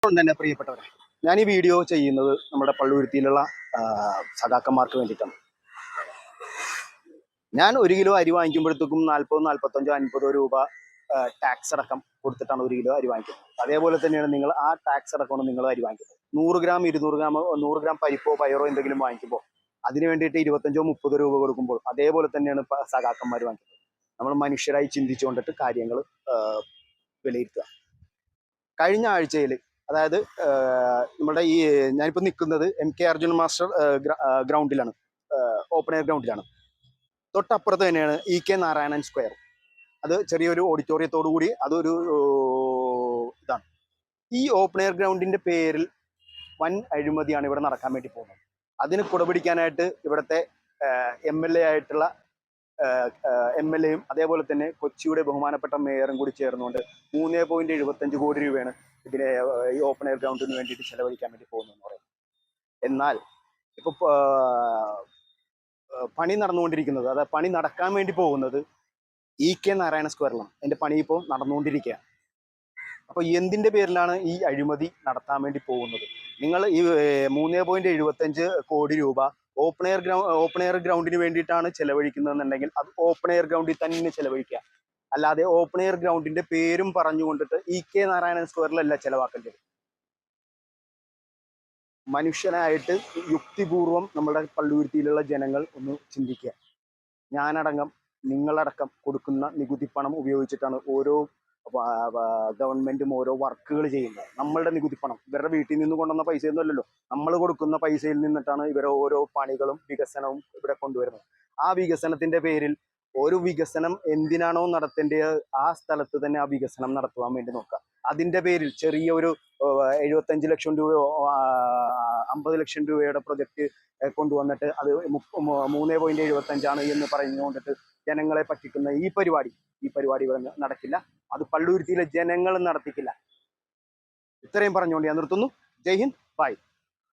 തന്നെ പ്രിയപ്പെട്ടവരെ, ഞാൻ ഈ വീഡിയോ ചെയ്യുന്നത് നമ്മുടെ പള്ളുരുത്തിയിലുള്ള സഖാക്കന്മാർക്ക് വേണ്ടിയിട്ടാണ്. ഞാൻ 1 കിലോ അരി വാങ്ങിക്കുമ്പോഴത്തേക്കും 40, 45, 50 രൂപ ടാക്സ് അടക്കം കൊടുത്തിട്ടാണ് 1 കിലോ അരി വാങ്ങിക്കുന്നത്. അതേപോലെ തന്നെയാണ് നിങ്ങൾ ആ ടാക്സ് അടക്കമാണ് നിങ്ങൾ അരി വാങ്ങിക്കുന്നത്. 100 ഗ്രാം 200 ഗ്രാം 100 ഗ്രാം പരിപ്പോ പയറോ എന്തെങ്കിലും വാങ്ങിക്കുമ്പോൾ അതിന് വേണ്ടിയിട്ട് 25, 30 രൂപ കൊടുക്കുമ്പോൾ അതേപോലെ തന്നെയാണ് സഖാക്കന്മാർ വാങ്ങിക്കുന്നത്. നമ്മൾ മനുഷ്യരായി ചിന്തിച്ചുകൊണ്ടിട്ട് കാര്യങ്ങൾ വിലയിരുത്തുക. കഴിഞ്ഞ ആഴ്ചയിൽ, അതായത് നമ്മുടെ ഈ ഞാനിപ്പോൾ നിൽക്കുന്നത് MK അർജുൻ മാസ്റ്റർ ഗ്രൗണ്ടിലാണ്, ഓപ്പൺ എയർ ഗ്രൗണ്ടിലാണ്. തൊട്ടപ്പുറത്ത് തന്നെയാണ് EK നാരായണൻ സ്ക്വയർ. അത് ചെറിയൊരു ഓഡിറ്റോറിയത്തോടു കൂടി അതൊരു ഇതാണ്. ഈ ഓപ്പൺ എയർ ഗ്രൗണ്ടിന്റെ പേരിൽ വൻ അഴിമതിയാണ് ഇവിടെ നടക്കാൻ വേണ്ടി പോകുന്നത്. അതിന് കുടപിടിക്കാനായിട്ട് ഇവിടുത്തെ MLA ആയിട്ടുള്ള MLAയും അതേപോലെ തന്നെ കൊച്ചിയുടെ ബഹുമാനപ്പെട്ട മേയറും കൂടി ചേർന്നുകൊണ്ട് 3.75 കോടി രൂപയാണ് ഇതിനെ ഈ ഓപ്പൺ എയർ ഗ്രൗണ്ടിന് വേണ്ടിയിട്ട് ചെലവഴിക്കാൻ വേണ്ടി പോകുന്നതെന്ന് പറയുന്നത്. എന്നാൽ ഇപ്പോൾ പണി നടന്നുകൊണ്ടിരിക്കുന്നത്, അതായത് പണി നടക്കാൻ വേണ്ടി പോകുന്നത് EK നാരായണ സ്ക്വയറിലാണ്. എൻ്റെ പണി ഇപ്പോൾ നടന്നുകൊണ്ടിരിക്കുകയാണ്. അപ്പോൾ എന്തിൻ്റെ പേരിലാണ് ഈ അഴിമതി നടത്താൻ വേണ്ടി പോകുന്നത്? നിങ്ങൾ ഈ 3.75 കോടി രൂപ ഓപ്പൺ എയർ ഗ്രൗണ്ടിന് വേണ്ടിയിട്ടാണ് ചെലവഴിക്കുന്നതെന്നുണ്ടെങ്കിൽ അത് ഓപ്പൺ എയർ ഗ്രൗണ്ടിൽ തന്നെ ചെലവഴിക്കുക. അല്ലാതെ ഓപ്പൺ എയർ ഗ്രൗണ്ടിന്റെ പേരും പറഞ്ഞുകൊണ്ടിട്ട് EK നാരായണൻ സ്ക്വയറിലല്ല ചെലവാക്കേണ്ടത്. മനുഷ്യനായിട്ട് യുക്തിപൂർവം നമ്മുടെ പള്ളുരുത്തിയിലുള്ള ജനങ്ങൾ ഒന്ന് ചിന്തിക്കുക. ഞാനടക്കം നിങ്ങളടക്കം കൊടുക്കുന്ന നികുതി പണം ഉപയോഗിച്ചിട്ടാണ് ഓരോ ഗവൺമെന്റും ഓരോ വർക്കുകൾ ചെയ്യുന്നത്. നമ്മളുടെ നികുതി പണം, ഇവരുടെ വീട്ടിൽ നിന്ന് കൊണ്ടുവന്ന പൈസയൊന്നും അല്ലല്ലോ, നമ്മൾ കൊടുക്കുന്ന പൈസയിൽ നിന്നിട്ടാണ് ഇവരെ ഓരോ പണികളും വികസനവും ഇവിടെ കൊണ്ടുവരുന്നത്. ആ വികസനത്തിന്റെ പേരിൽ ഒരു വികസനം എന്തിനാണോ നടത്തേണ്ടത് ആ സ്ഥലത്ത് തന്നെ ആ വികസനം നടത്തുവാൻ വേണ്ടി നോക്കുക. അതിന്റെ പേരിൽ ചെറിയ ഒരു 75 ലക്ഷം രൂപയോ 50 ലക്ഷം രൂപയുടെ പ്രൊജക്ട് കൊണ്ടുവന്നിട്ട് അത് 3.75 എന്ന് പറഞ്ഞുകൊണ്ടിട്ട് ജനങ്ങളെ പറ്റിക്കുന്ന ഈ പരിപാടി ഇവിടെ നടക്കില്ല. അത് പള്ളുരുത്തിയിലെ ജനങ്ങൾ നടത്തിക്കില്ല. ഇത്രയും പറഞ്ഞുകൊണ്ട് ഞാൻ നിർത്തുന്നു. ജയ് ഹിന്ദ്, ബൈ.